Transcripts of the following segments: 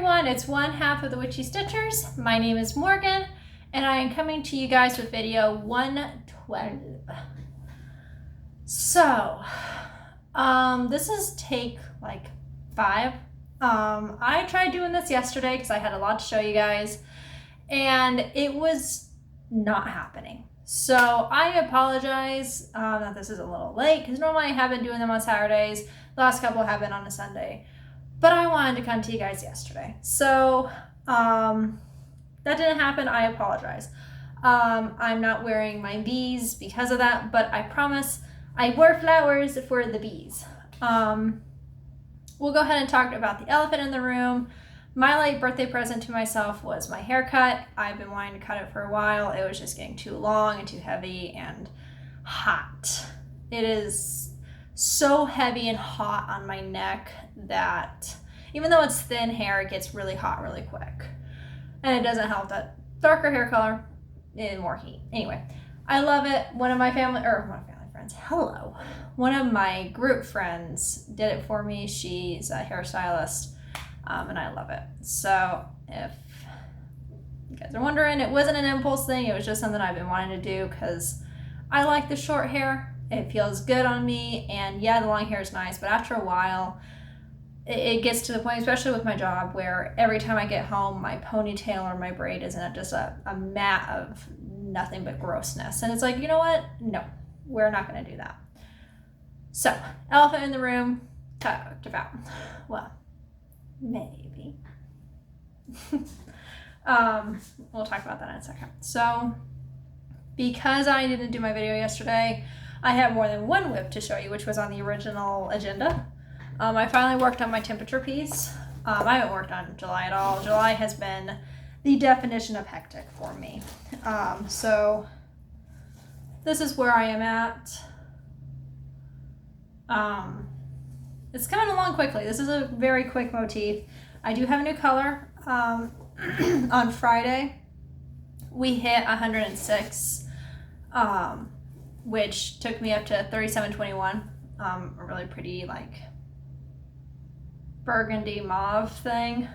everyone, it's one half of the Witchy Stitchers. My name is Morgan, and I am coming to you guys with video 112. So, this is take like 5. I tried doing this yesterday because I had a lot to show you guys, and it was not happening. So I apologize that this is a little late because normally I have been doing them on Saturdays. The last couple have been on a Sunday. But I wanted to come to you guys yesterday. So that didn't happen. I apologize. I'm not wearing my bees because of that, but I promise I wore flowers for the bees. We'll go ahead and talk about the elephant in the room. My late birthday present to myself was my haircut. I've been wanting to cut it for a while. It was just getting too long and too heavy and hot. It is so heavy and hot on my neck that even though it's thin hair, it gets really hot really quick. And it doesn't help that darker hair color and more heat. Anyway, I love it. One of my family friends, one of my group friends did it for me. She's a hairstylist, and I love it. So if you guys are wondering, it wasn't an impulse thing. It was just something I've been wanting to do because I like the short hair. It feels good on me, and yeah, the long hair is nice, but after a while, it gets to the point, especially with my job, where every time I get home, my ponytail or my braid is in just a mat of nothing but grossness. And it's like, you know what? No, we're not going to do that. So, elephant in the room, talked about. Well, maybe. We'll talk about that in a second. So, because I didn't do my video yesterday, I have more than one whip to show you, which was on the original agenda. I finally worked on my temperature piece. I haven't worked on July at all. July has been the definition of hectic for me. So this is where I am at. It's coming along quickly. This is a very quick motif. I do have a new color. On Friday, we hit 106. Which took me up to 3721, a really pretty like burgundy mauve thing.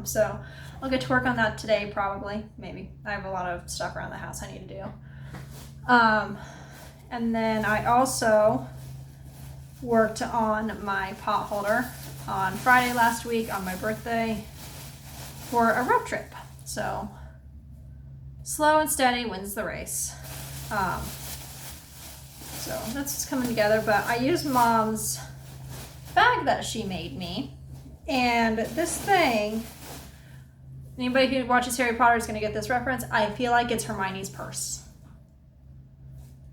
So I'll get to work on that today probably, maybe. I have a lot of stuff around the house I need to do. And then I also worked on my pot holder on Friday last week on my birthday for a road trip. So slow and steady wins the race. So that's just coming together, but I used Mom's bag that she made me, and this thing, anybody who watches Harry Potter is going to get this reference. I feel like it's Hermione's purse.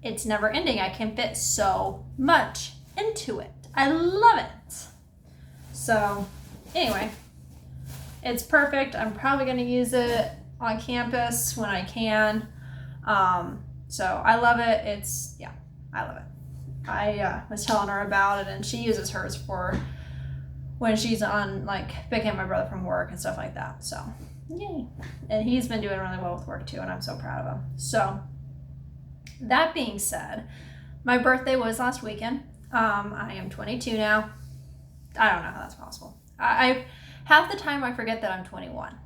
It's never ending. I can fit so much into it. I love it. So anyway, it's perfect. I'm probably going to use it on campus when I can. So I love it. I love it. I was telling her about it, and she uses hers for when she's on, like, picking up my brother from work and stuff like that. So, yay. And he's been doing really well with work, too, and I'm so proud of him. So, that being said, my birthday was last weekend. I am 22 now. I don't know how that's possible. I half the time I forget that I'm 21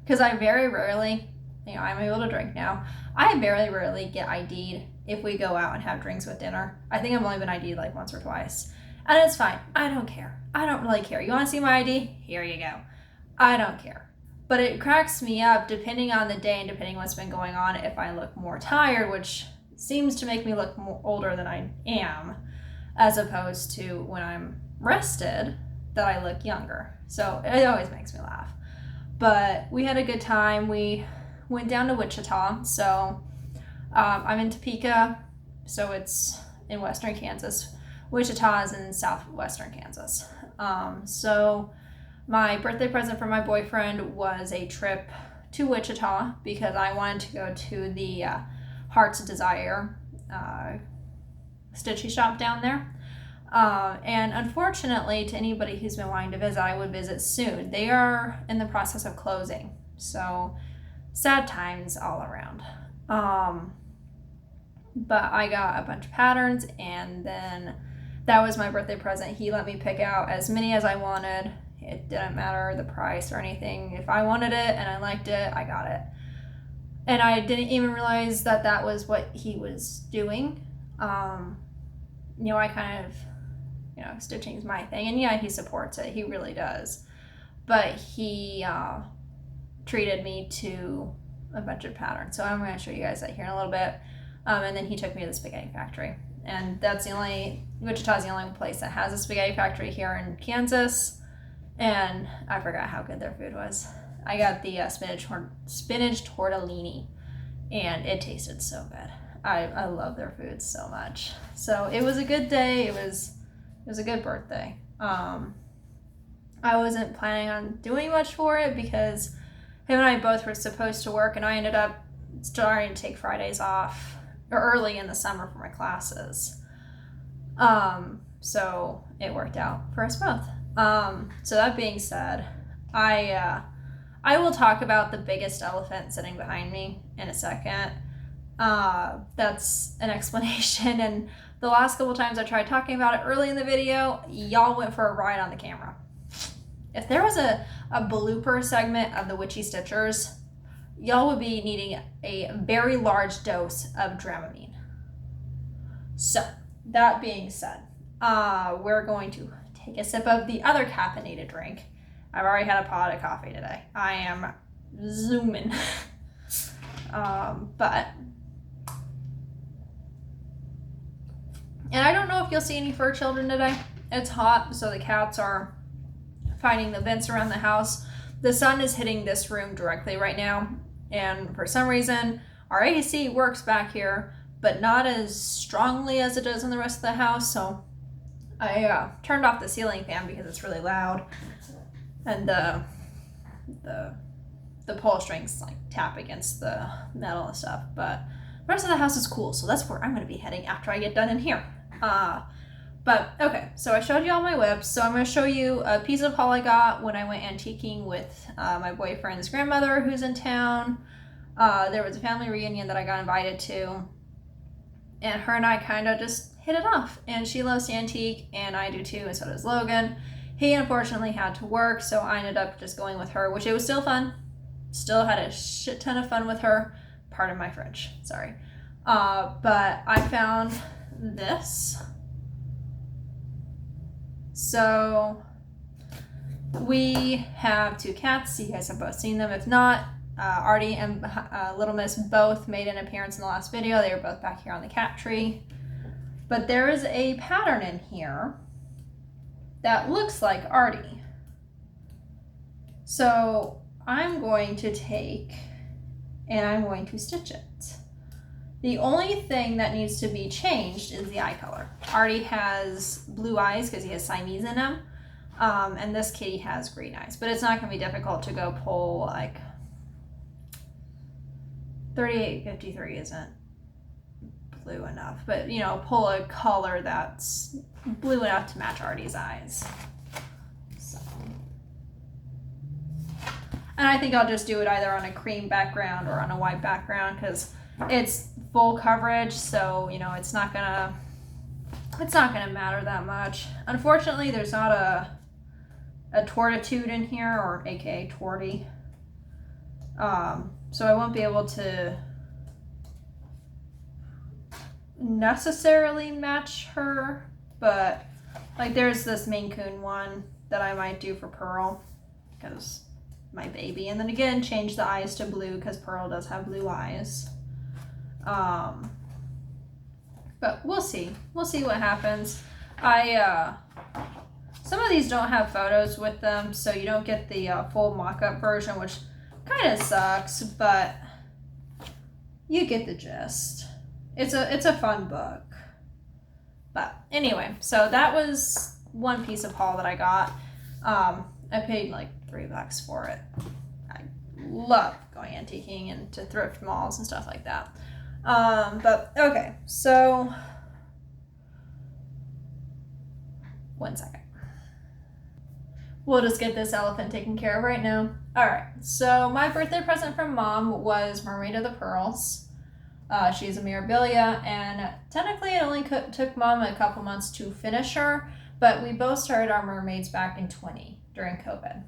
because I very rarely, I'm able to drink now. I very rarely get ID'd if we go out and have drinks with dinner. I think I've only been ID'd like once or twice. And it's fine. I don't care. I don't really care. You want to see my ID? Here you go. I don't care. But it cracks me up depending on the day and depending what's been going on if I look more tired, which seems to make me look more older than I am, as opposed to when I'm rested that I look younger. So it always makes me laugh. But we had a good time. We went down to Wichita. So I'm in Topeka, so it's in western Kansas. Wichita is in southwestern Kansas. So my birthday present for my boyfriend was a trip to Wichita because I wanted to go to the Heart's Desire stitchy shop down there. And unfortunately, to anybody who's been wanting to visit, I would visit soon. They are in the process of closing. So sad times all around. But I got a bunch of patterns, and then that was my birthday present. He let me pick out as many as I wanted. It didn't matter the price or anything. If I wanted it and I liked it, I got it. And I didn't even realize that that was what he was doing. You know, I kind of, you know, stitching is my thing. And yeah, he supports it. He really does. But he treated me to a bunch of patterns. So I'm going to show you guys that here in a little bit. And then he took me to the spaghetti factory. And Wichita's the only place that has a spaghetti factory here in Kansas. And I forgot how good their food was. I got the spinach tortellini, and it tasted so good. I love their food so much. So it was a good day. It was a good birthday. I wasn't planning on doing much for it because him and I both were supposed to work, and I ended up starting to take Fridays off early in the summer for my classes. So it worked out for us both. So that being said, I will talk about the biggest elephant sitting behind me in a second. That's an explanation, and the last couple times I tried talking about it early in the video, y'all went for a ride on the camera. If there was a blooper segment of the Witchy Stitchers, y'all would be needing a very large dose of Dramamine. So, that being said, we're going to take a sip of the other caffeinated drink. I've already had a pot of coffee today. I am zooming. And I don't know if you'll see any fur children today. It's hot, so the cats are finding the vents around the house. The sun is hitting this room directly right now, and for some reason, our AC works back here, but not as strongly as it does in the rest of the house, so I turned off the ceiling fan because it's really loud, and the pull strings like tap against the metal and stuff, but the rest of the house is cool, so that's where I'm going to be heading after I get done in here. But okay, so I showed you all my whips, so I'm going to show you a piece of haul I got when I went antiquing with my boyfriend's grandmother who's in town. There was a family reunion that I got invited to, and her and I kind of just hit it off, and she loves to antique, and I do too, and so does Logan. He unfortunately had to work, so I ended up just going with her, which it was still fun. Still had a shit ton of fun with her. Pardon my French, sorry. But I found this. So we have two cats. You guys have both seen them. If not, Artie and Little Miss both made an appearance in the last video. They were both back here on the cat tree. But there is a pattern in here that looks like Artie. So I'm going to take and I'm going to stitch it. The only thing that needs to be changed is the eye color. Artie has blue eyes because he has Siamese in him, and this kitty has green eyes, but it's not going to be difficult to go pull like 3853 isn't blue enough, but you know, pull a color that's blue enough to match Artie's eyes. So. And I think I'll just do it either on a cream background or on a white background because it's full coverage, so you know it's not gonna matter that much. Unfortunately, there's not a tortitude in here, or aka torty, so I won't be able to necessarily match her, but like there's this Maine Coon one that I might do for Pearl because my baby, and then again change the eyes to blue because Pearl does have blue eyes. But we'll see what happens. Some of these don't have photos with them, so you don't get the full mock-up version, which kind of sucks, but you get the gist. It's a fun book. But anyway, so that was one piece of haul that I got. I paid like $3 for it. I love going antiquing and to thrift malls and stuff like that. But okay, so one second. We'll just get this elephant taken care of right now. All right, so my birthday present from Mom was Mermaid of the Pearls. She's a Mirabilia, and technically it only took Mom a couple months to finish her, but we both started our mermaids back in during COVID.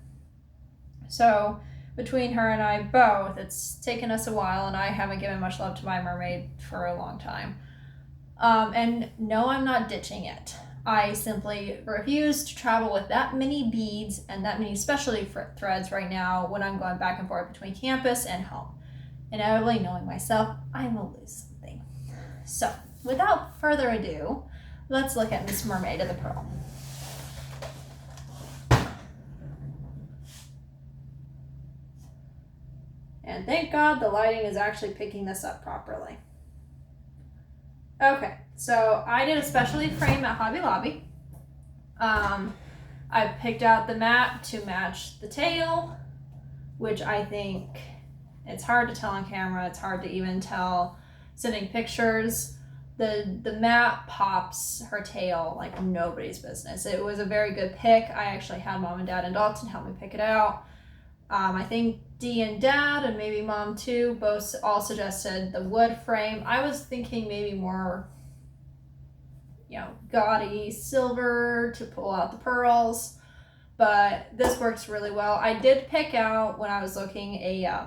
So between her and I both, it's taken us a while, and I haven't given much love to my mermaid for a long time. And no, I'm not ditching it. I simply refuse to travel with that many beads and that many specialty threads right now when I'm going back and forth between campus and home. Inevitably, knowing myself, I will lose something. So, without further ado, let's look at Miss Mermaid of the Pearl. And thank God the lighting is actually picking this up properly. Okay, so I did a specialty frame at Hobby Lobby. I picked out the mat to match the tail, which I think it's hard to tell on camera. It's hard to even tell sending pictures. The mat pops her tail like nobody's business. It was a very good pick. I actually had Mom and Dad and Dalton help me pick it out. I think Dee and Dad, and maybe Mom too, both all suggested the wood frame. I was thinking maybe more, gaudy silver to pull out the pearls, but this works really well. I did pick out, when I was looking, a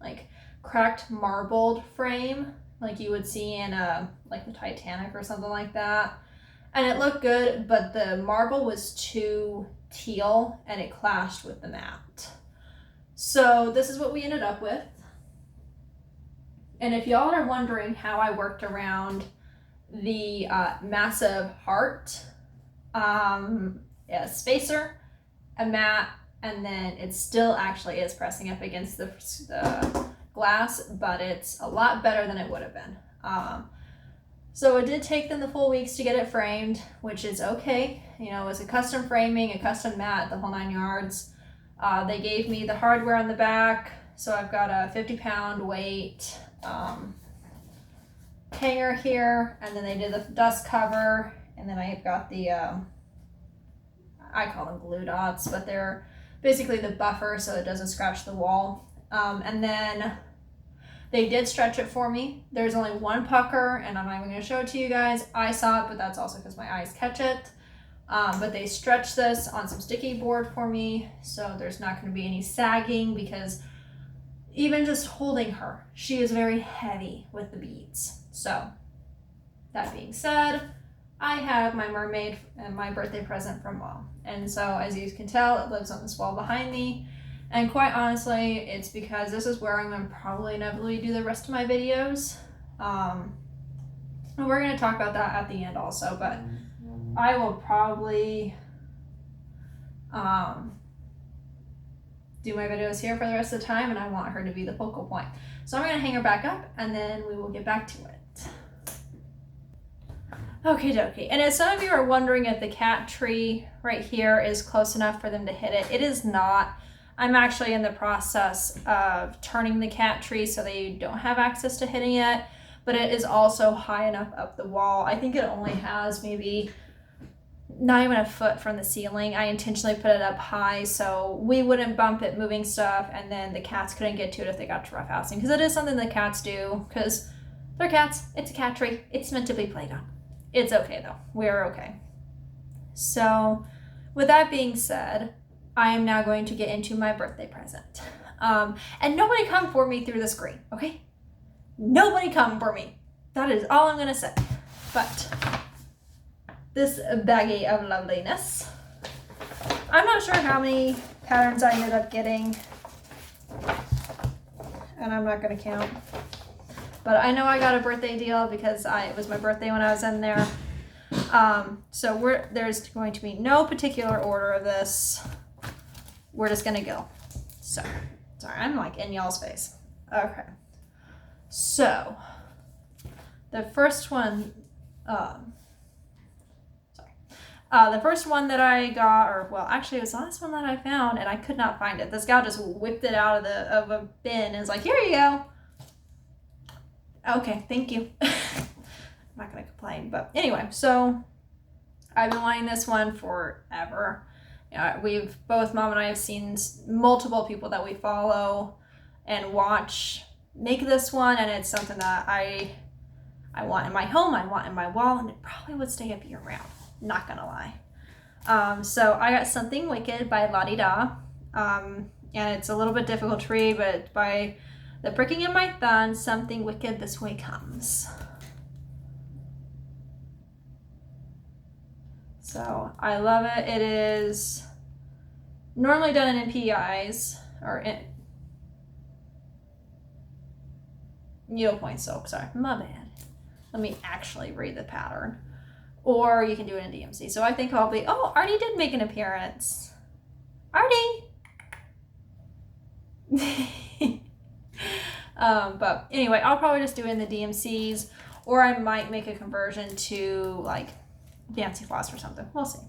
like cracked marbled frame, like you would see in like the Titanic or something like that, and it looked good, but the marble was too teal and it clashed with the mat. So this is what we ended up with. And if y'all are wondering how I worked around the massive heart, a spacer, a mat, and then it still actually is pressing up against the glass, but it's a lot better than it would have been. So it did take them the full weeks to get it framed, which is okay. It was a custom framing, a custom mat, the whole 9 yards. They gave me the hardware on the back, so I've got a 50-pound weight hanger here, and then they did the dust cover, and then I've got the, I call them glue dots, but they're basically the buffer so it doesn't scratch the wall. And then they did stretch it for me. There's only one pucker, and I'm not even going to show it to you guys. I saw it, but that's also because my eyes catch it. But they stretched this on some sticky board for me, so there's not going to be any sagging, because even just holding her, she is very heavy with the beads. So that being said, I have my mermaid and my birthday present from Mom. And so as you can tell, it lives on this wall behind me. And quite honestly, it's because this is where I'm going to probably inevitably do the rest of my videos. And we're going to talk about that at the end also, but I will probably do my videos here for the rest of the time, and I want her to be the focal point. So I'm going to hang her back up, and then we will get back to it. Okie dokie. And if some of you are wondering if the cat tree right here is close enough for them to hit it, it is not. I'm actually in the process of turning the cat tree so they don't have access to hitting it, but it is also high enough up the wall. I think it only has maybe not even a foot from the ceiling. I intentionally put it up high so we wouldn't bump it moving stuff, and then the cats couldn't get to it if they got to roughhousing, because it is something that cats do, because they're cats. It's a cat tree. It's meant to be played on. It's okay though. We're okay. So with that being said, I am now going to get into my birthday present. And nobody come for me through the screen, okay? Nobody come for me. That is all I'm gonna say. But this baggie of loveliness, I'm not sure how many patterns I ended up getting, and I'm not gonna count. But I know I got a birthday deal because it was my birthday when I was in there. So there's going to be no particular order of this. We're just gonna go. So, sorry, I'm like in y'all's face. Okay. So, the first one, the first one that I got, or well, actually it was the last one that I found, and I could not find it. This gal just whipped it out of a bin and was like, here you go. Okay, thank you. I'm not gonna complain, but anyway, so I've been wanting this one forever. Both Mom and I have seen multiple people that we follow and watch make this one, and it's something that I want in my home, I want in my wall, and it probably would stay up year round, not gonna lie. So I got Something Wicked by La Di Da. And it's a little bit difficult to read, but by the pricking of my thumb, something wicked this way comes. So I love it. It is normally done in NPIs or in needlepoint silk. Sorry, my bad. Let me actually read the pattern. Or you can do it in DMC. So I think I'll be, oh, Artie did make an appearance. Artie! But anyway, I'll probably just do it in the DMCs, or I might make a conversion to like Fancy Floss or something. We'll see.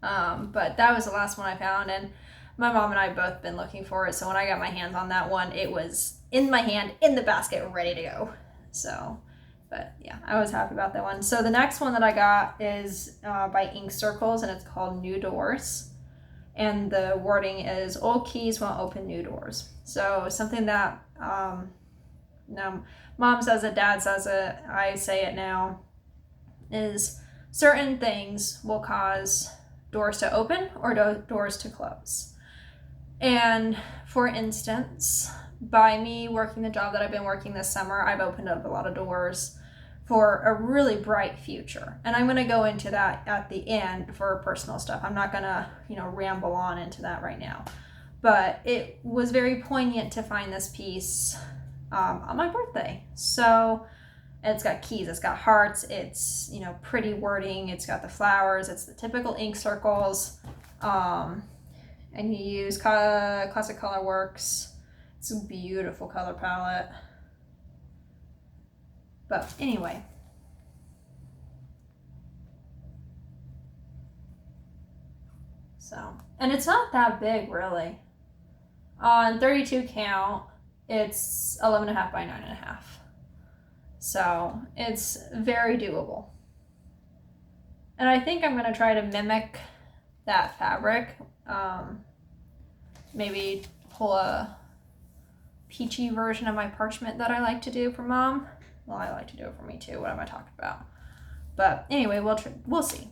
But that was the last one I found, and my mom and I both been looking for it. So when I got my hands on that one, it was in my hand, in the basket, ready to go. So, but yeah, I was happy about that one. So the next one that I got is by Ink Circles, and it's called New Doors. And the wording is, old keys won't open new doors. So something that, now mom says it, dad says it, I say it now, is certain things will cause doors to open or doors to close. And for instance, by me working the job that I've been working this summer, I've opened up a lot of doors for a really bright future. And I'm going to go into that at the end for personal stuff. I'm not going to, ramble on into that right now. But it was very poignant to find this piece on my birthday. So it's got keys, it's got hearts, it's, pretty wording, it's got the flowers, it's the typical ink circles. And you use Classic Color Works. It's a beautiful color palette. But anyway, so, and it's not that big really. On 32 count, it's 11.5 by 9.5. So it's very doable. And I think I'm gonna try to mimic that fabric. Maybe pull a peachy version of my parchment that I like to do for mom. Well, I like to do it for me too. What am I talking about? But anyway, we'll see.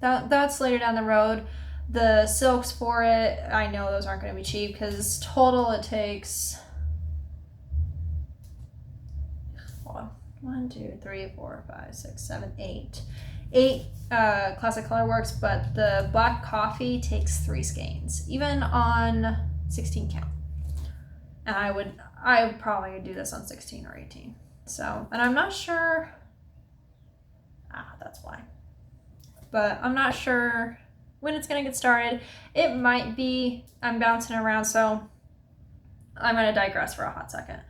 That's later down the road. The silks for it, I know those aren't going to be cheap because total it takes. Hold on. 1, 2, 3, 4, 5, 6, 7, 8. 8 Classic Color Works, but the black coffee takes 3 skeins, even on 16 count. And I would probably do this on 16 or 18. So, and I'm not sure, that's why. But I'm not sure when it's going to get started. It might be, I'm bouncing around, so I'm going to digress for a hot second.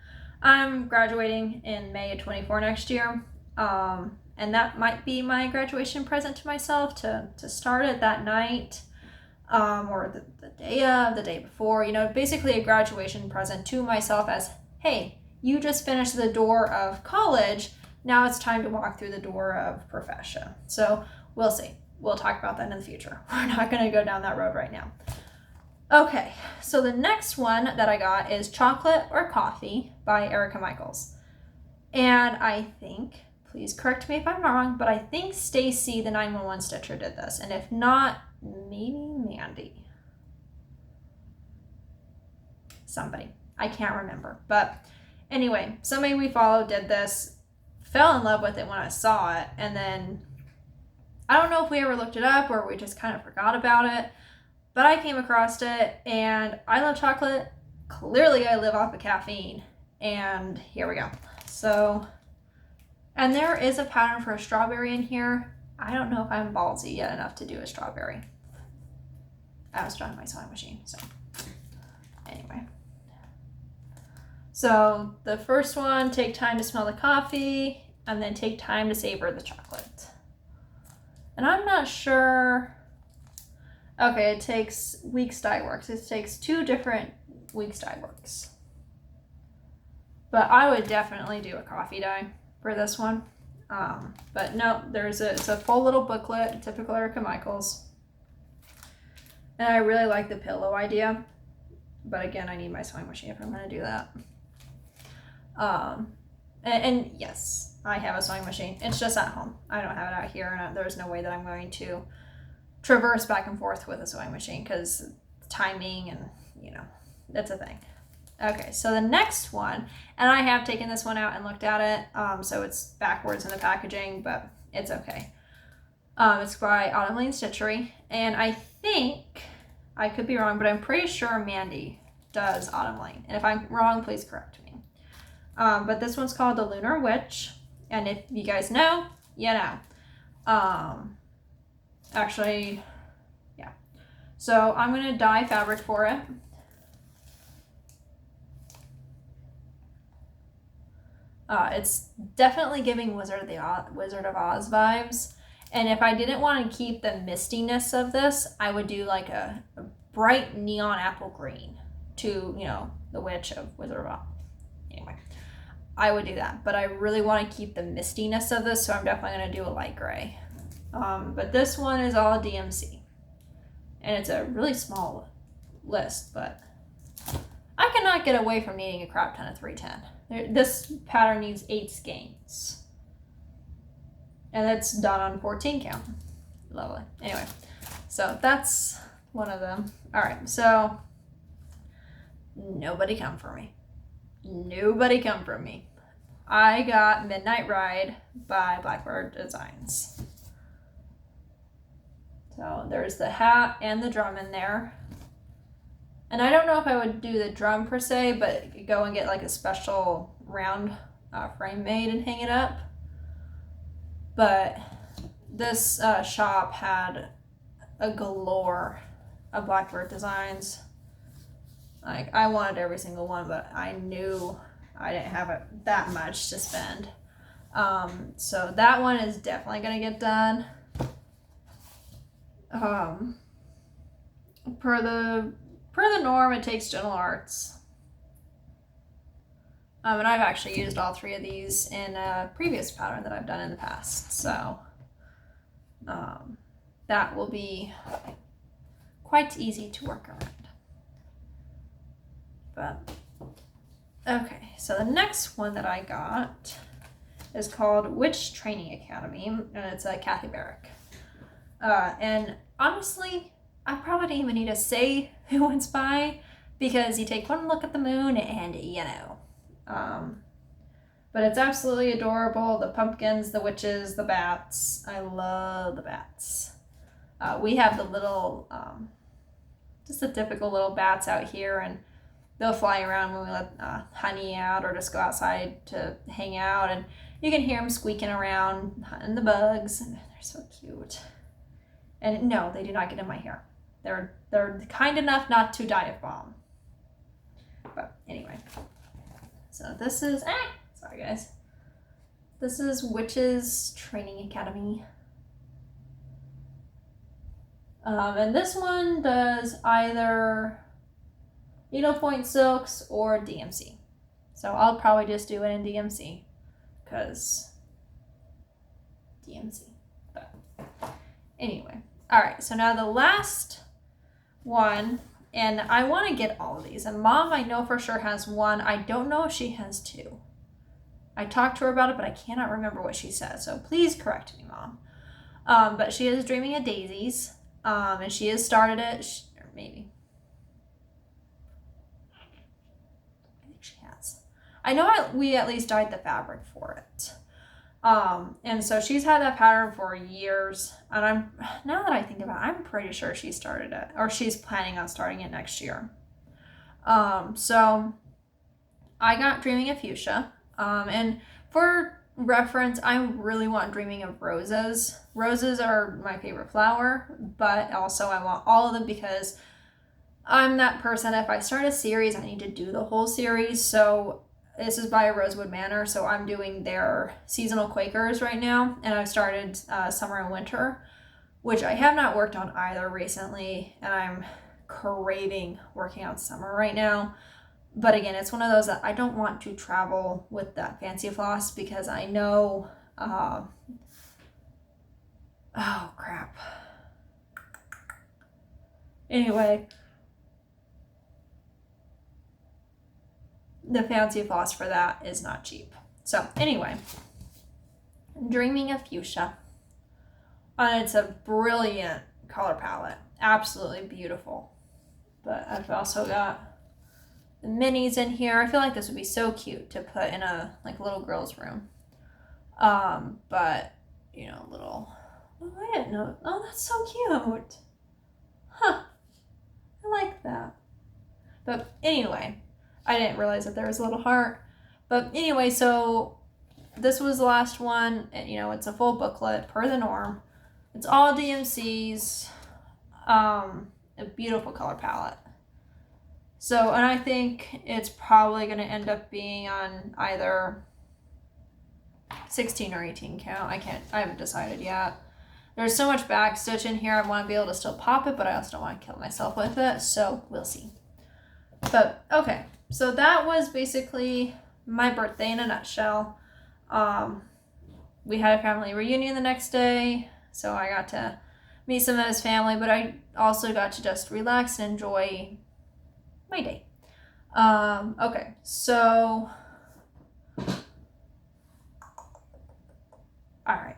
I'm graduating in May of 24 next year. And that might be my graduation present to myself to start it that night. Or the day of, the day before, basically a graduation present to myself as, hey, you just finished the door of college, now it's time to walk through the door of profession. So we'll see. We'll talk about that in the future. We're not going to go down that road right now. Okay, so the next one that I got is Chocolate or Coffee by Erica Michaels. And I think, please correct me if I'm wrong, but I think Stacy, the 911 Stitcher, did this. And if not, maybe Mandy. Somebody. I can't remember. But anyway, somebody we follow did this, fell in love with it when I saw it, and then I don't know if we ever looked it up or we just kind of forgot about it, but I came across it, and I love chocolate. Clearly I live off of caffeine, and here we go. So, and there is a pattern for a strawberry in here. I don't know if I'm ballsy yet enough to do a strawberry. I was trying my sewing machine, so anyway. So the first one, take time to smell the coffee, and then take time to savor the chocolate. And I'm not sure. Okay, it takes Weeks Dye Works. It takes 2 different Weeks Dye Works. But I would definitely do a coffee dye for this one. But no, it's a full little booklet, typical Erica Michaels. And I really like the pillow idea. But again, I need my sewing machine if I'm going to do that. And yes, I have a sewing machine. It's just at home. I don't have it out here, and there's no way that I'm going to traverse back and forth with a sewing machine because timing and, you know, that's a thing. Okay, so the next one, and I have taken this one out and looked at it, so it's backwards in the packaging, but it's okay. It's by Autumn Lane Stitchery, and I think, I could be wrong, but I'm pretty sure Mandy does Autumn Lane, and if I'm wrong, please correct me. But this one's called the Lunar Witch, and if you guys know, you know. Actually, yeah. So I'm going to dye fabric for it. It's definitely giving Wizard of Oz vibes. And if I didn't want to keep the mistiness of this, I would do like a bright neon apple green to, you know, the witch of Wizard of Oz. Anyway, I would do that. But I really want to keep the mistiness of this, so I'm definitely going to do a light gray. But this one is all DMC. And it's a really small list, but I cannot get away from needing a crop ton of 310. This pattern needs 8 skeins. And it's done on 14 count. Lovely. Anyway, so that's one of them. All right, so nobody come for me. Nobody come for me. I got Midnight Ride by Blackbird Designs. So there's the hat and the drum in there. And I don't know if I would do the drum per se, but go and get like a special round frame made and hang it up. But this shop had a galore of Blackbird Designs. Like, I wanted every single one, but I knew I didn't have it that much to spend. So that one is definitely going to get done. Per the norm, it takes Gentle Arts. And I've actually used all 3 of these in a previous pattern that I've done in the past. So that will be quite easy to work around. But, okay, so the next one that I got is called Witch Training Academy, and it's a Kathy Barrick. And honestly, I probably didn't even need to say who it's by, because you take one look at the moon and you know. But it's absolutely adorable. The pumpkins, the witches, the bats. I love the bats. We have the little, just the typical little bats out here, and they'll fly around when we let honey out or just go outside to hang out, and you can hear them squeaking around, hunting the bugs, and they're so cute. And no, they do not get in my hair. They're kind enough not to die of bomb. But anyway, so this is, sorry guys. This is Witches Training Academy. And this one does either needlepoint silks or DMC. So I'll probably just do it in DMC, because DMC. But anyway, all right, so now the last one, and I want to get all of these, and Mom I know for sure has one. I don't know if she has 2. I talked to her about it, but I cannot remember what she said, so please correct me, Mom. But she is Dreaming of Daisies, and she has started it, or maybe. I think she has. I know we at least dyed the fabric for it. And so she's had that pattern for years, and now that I think about it, I'm pretty sure she started it, or she's planning on starting it next year. So I got Dreaming of Fuchsia, and for reference, I really want Dreaming of Roses. Roses are my favorite flower, but also I want all of them because I'm that person, if I start a series, I need to do the whole series. So this is by Rosewood Manor, so I'm doing their seasonal Quakers right now, and I've started summer and winter, which I have not worked on either recently, and I'm craving working on summer right now. But again, it's one of those that I don't want to travel with that fancy floss, because I know, oh crap. Anyway, the fancy floss for that is not cheap. So anyway, Dreaming of Fuchsia. And it's a brilliant color palette. Absolutely beautiful. But I've also got the minis in here. I feel like this would be so cute to put in a like little girl's room. But you know, little. Oh, I didn't know. Oh, that's so cute. Huh. I like that. But anyway, I didn't realize that there was a little heart. But anyway, so this was the last one. And, you know, it's a full booklet per the norm. It's all DMCs. A beautiful color palette. So, and I think it's probably going to end up being on either 16 or 18 count. I haven't decided yet. There's so much back stitch in here. I want to be able to still pop it, but I also don't want to kill myself with it. So we'll see. But okay, so that was basically my birthday in a nutshell. We had a family reunion the next day, so I got to meet some of his family, but I also got to just relax and enjoy my day. Okay, so all right,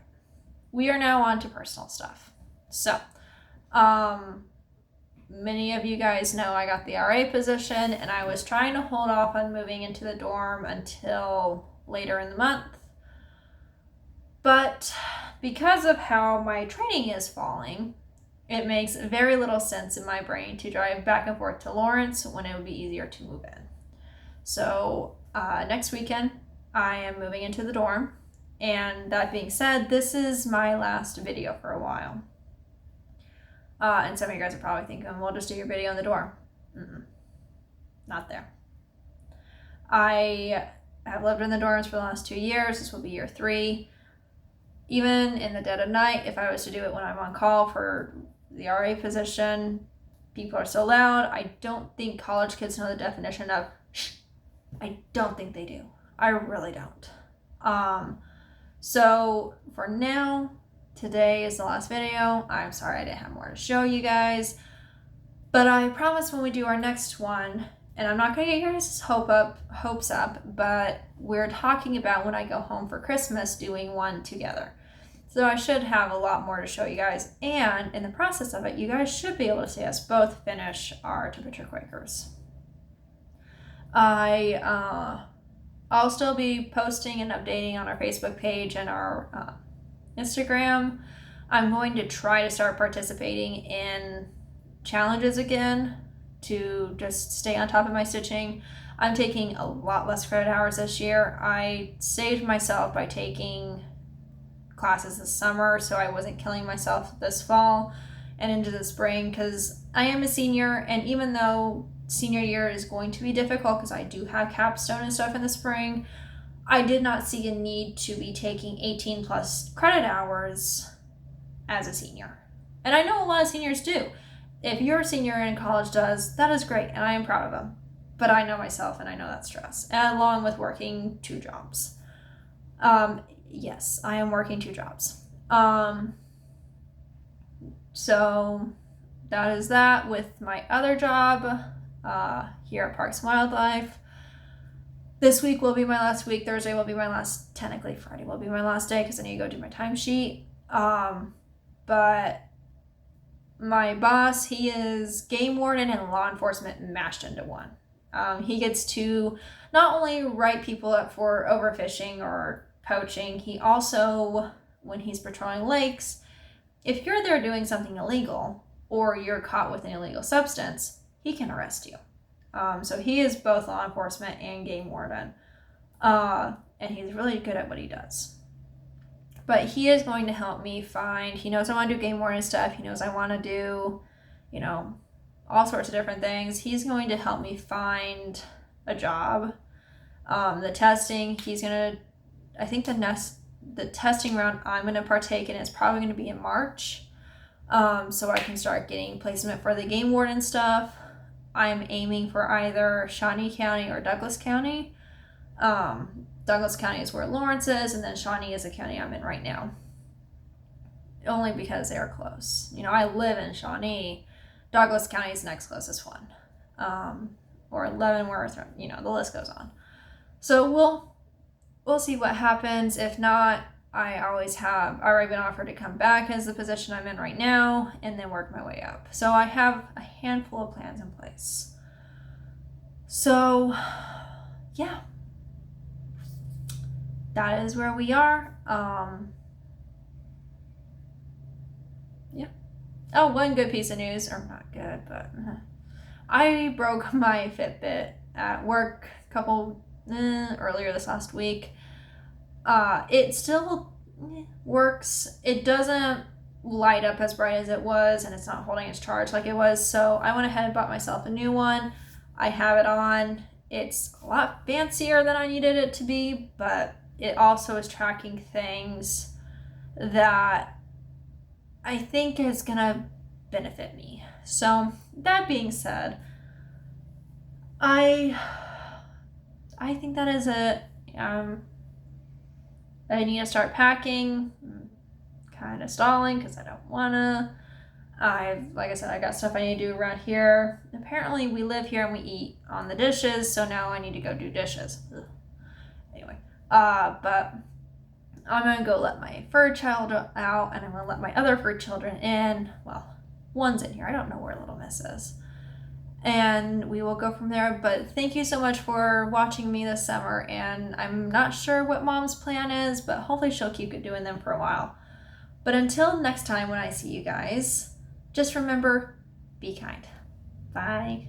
we are now on to personal stuff. So, many of you guys know I got the RA position, and I was trying to hold off on moving into the dorm until later in the month. But because of how my training is falling, it makes very little sense in my brain to drive back and forth to Lawrence when it would be easier to move in. So next weekend, I am moving into the dorm. And that being said, this is my last video for a while. And some of you guys are probably thinking, well, just do your video in the dorm. Not there. I have lived in the dorms for the last 2 years. This will be year 3. Even in the dead of night, if I was to do it when I'm on call for the RA position, people are so loud. I don't think college kids know the definition of shh. I don't think they do. I really don't. So for now, today is the last video. I'm sorry I didn't have more to show you guys, but I promise when we do our next one, and I'm not going to get your guys' hopes up, but we're talking about when I go home for Christmas doing one together. So I should have a lot more to show you guys, and in the process of it, you guys should be able to see us both finish our temperature Quakers. I'll still be posting and updating on our Facebook page and our Instagram. I'm going to try to start participating in challenges again to just stay on top of my stitching. I'm taking a lot less credit hours this year. I saved myself by taking classes this summer so I wasn't killing myself this fall and into the spring, because I am a senior, and even though senior year is going to be difficult because I do have capstone and stuff in the spring, I did not see a need to be taking 18 plus credit hours as a senior. And I know a lot of seniors do. If your senior in college does, that is great, and I am proud of them. But I know myself, and I know that stress, and along with working 2 jobs. Yes, I am working 2 jobs. So that is that with my other job here at Parks and Wildlife. This week will be my last week. Thursday will be my last, technically Friday will be my last day because I need to go do my timesheet. But my boss, he is game warden and law enforcement mashed into one. He gets to not only write people up for overfishing or poaching, he also, when he's patrolling lakes, if you're there doing something illegal or you're caught with an illegal substance, he can arrest you. So he is both law enforcement and game warden. And he's really good at what he does. But he is going to help me find, he knows I want to do game warden stuff. He knows I want to do, you know, all sorts of different things. He's going to help me find a job. The testing, he's going to, I think the testing round I'm going to partake in is probably going to be in March. So I can start getting placement for the game warden stuff. I'm aiming for either Shawnee County or Douglas County. Douglas County is where Lawrence is, and then Shawnee is the county I'm in right now. Only because they are close. You know, I live in Shawnee. Douglas County is the next closest one. Or Leavenworth, you know, the list goes on. So we'll see what happens. If not, I already been offered to come back as the position I'm in right now and then work my way up. So I have a handful of plans in place. So yeah, that is where we are. Yeah. Oh, one good piece of news, or not good, but I broke my Fitbit at work earlier this last week. It still works. It doesn't light up as bright as it was, and it's not holding its charge like it was. So I went ahead and bought myself a new one. I have it on. It's a lot fancier than I needed it to be, but it also is tracking things that I think is gonna benefit me. So that being said, I think that is it. I need to start packing. Kind of stalling because I don't wanna. Like I said, I got stuff I need to do around here. Apparently we live here and we eat on the dishes, so now I need to go do dishes. Ugh. Anyway, but I'm gonna go let my fur child out, and I'm gonna let my other fur children in. Well, one's in here. I don't know where little miss is. And we will go from there. But thank you so much for watching me this summer, and I'm not sure what Mom's plan is, but hopefully she'll keep doing them for a while. But until next time when I see you guys, just remember, be kind. Bye.